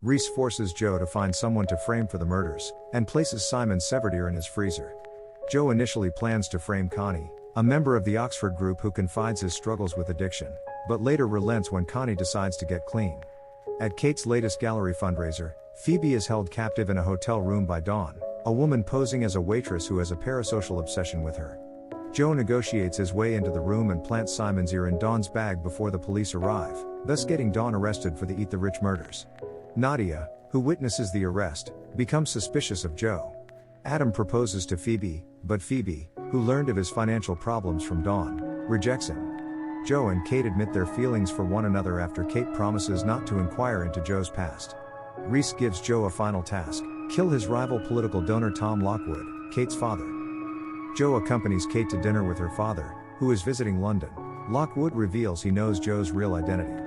Reese forces Joe to find someone to frame for the murders, and places Simon Severier in his freezer. Joe initially plans to frame Connie, a member of the Oxford group who confides his struggles with addiction, but later relents when Connie decides to get clean. At Kate's latest gallery fundraiser, Phoebe is held captive in a hotel room by Dawn, a woman posing as a waitress who has a parasocial obsession with her. Joe negotiates his way into the room and plants Simon's ear in Dawn's bag before the police arrive, thus getting Dawn arrested for the Eat the Rich murders. Nadia, who witnesses the arrest, becomes suspicious of Joe. Adam proposes to Phoebe, but Phoebe, who learned of his financial problems from Dawn, rejects him. Joe and Kate admit their feelings for one another after Kate promises not to inquire into Joe's past. Reese gives Joe a final task: kill his rival political donor Tom Lockwood, Kate's father. Joe accompanies Kate to dinner with her father, who is visiting London. Lockwood reveals he knows Joe's real identity.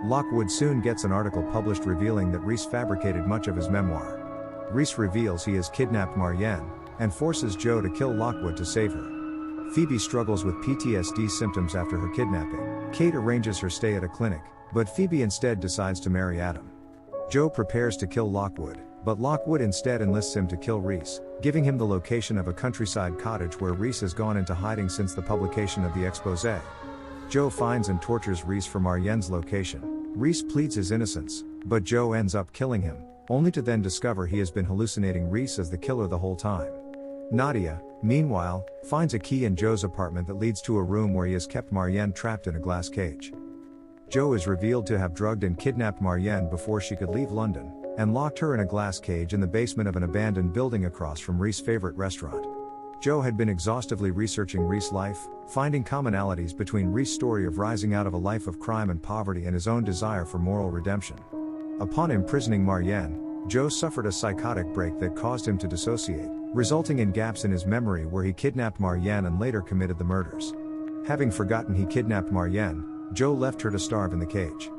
Lockwood soon gets an article published revealing that Reese fabricated much of his memoir. Reese reveals he has kidnapped Marianne, and forces Joe to kill Lockwood to save her. Phoebe struggles with PTSD symptoms after her kidnapping. Kate arranges her stay at a clinic, but Phoebe instead decides to marry Adam. Joe prepares to kill Lockwood, but Lockwood instead enlists him to kill Reese, giving him the location of a countryside cottage where Reese has gone into hiding since the publication of the exposé. Joe finds and tortures Reese for Marianne's location. Reese pleads his innocence, but Joe ends up killing him, only to then discover he has been hallucinating Reese as the killer the whole time. Nadia, meanwhile, finds a key in Joe's apartment that leads to a room where he has kept Marianne trapped in a glass cage. Joe is revealed to have drugged and kidnapped Marianne before she could leave London, and locked her in a glass cage in the basement of an abandoned building across from Reese's favorite restaurant. Joe had been exhaustively researching Reese's life, finding commonalities between Reese's story of rising out of a life of crime and poverty and his own desire for moral redemption. Upon imprisoning Marianne, Joe suffered a psychotic break that caused him to dissociate, resulting in gaps in his memory where he kidnapped Marianne and later committed the murders. Having forgotten he kidnapped Marianne, Joe left her to starve in the cage.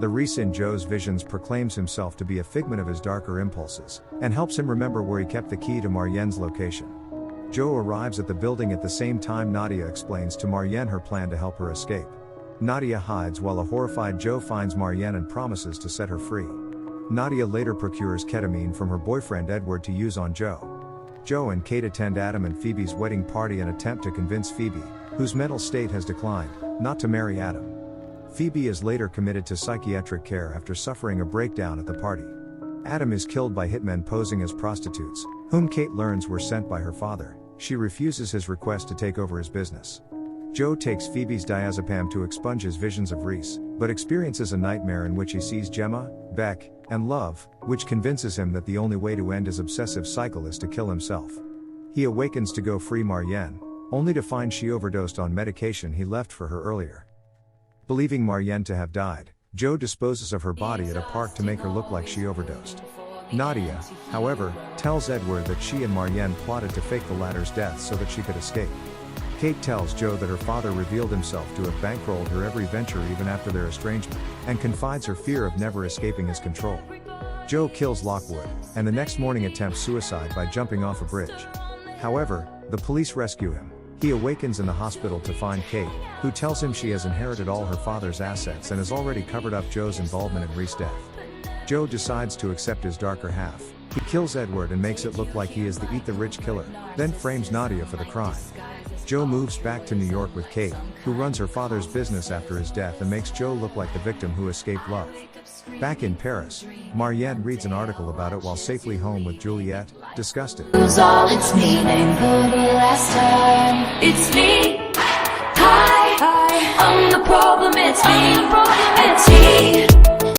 The Reese in Joe's visions proclaims himself to be a figment of his darker impulses, and helps him remember where he kept the key to Marianne's location. Joe arrives at the building at the same time Nadia explains to Marianne her plan to help her escape. Nadia hides while a horrified Joe finds Marianne and promises to set her free. Nadia later procures ketamine from her boyfriend Edward to use on Joe. Joe and Kate attend Adam and Phoebe's wedding party and attempt to convince Phoebe, whose mental state has declined, not to marry Adam. Phoebe is later committed to psychiatric care after suffering a breakdown at the party. Adam is killed by hitmen posing as prostitutes, whom Kate learns were sent by her father. She refuses his request to take over his business. Joe takes Phoebe's diazepam to expunge his visions of Reese, but experiences a nightmare in which he sees Gemma, Beck, and Love, which convinces him that the only way to end his obsessive cycle is to kill himself. He awakens to go free Marianne, only to find she overdosed on medication he left for her earlier. Believing Marianne to have died, Joe disposes of her body at a park to make her look like she overdosed. Nadia, however, tells Edward that she and Marianne plotted to fake the latter's death so that she could escape. Kate tells Joe that her father revealed himself to have bankrolled her every venture even after their estrangement, and confides her fear of never escaping his control. Joe kills Lockwood, and the next morning attempts suicide by jumping off a bridge. However, the police rescue him. He awakens in the hospital to find Kate, who tells him she has inherited all her father's assets and has already covered up Joe's involvement in Reese's death. Joe decides to accept his darker half. He kills Edward and makes it look like he is the Eat the Rich killer, then frames Nadia for the crime. Joe moves back to New York with Kate, who runs her father's business after his death and makes Joe look like the victim who escaped love. Back in Paris, Marianne reads an article about it while safely home with Juliette, disgusted. Lose all its meaning for the last time. It's me. Hi.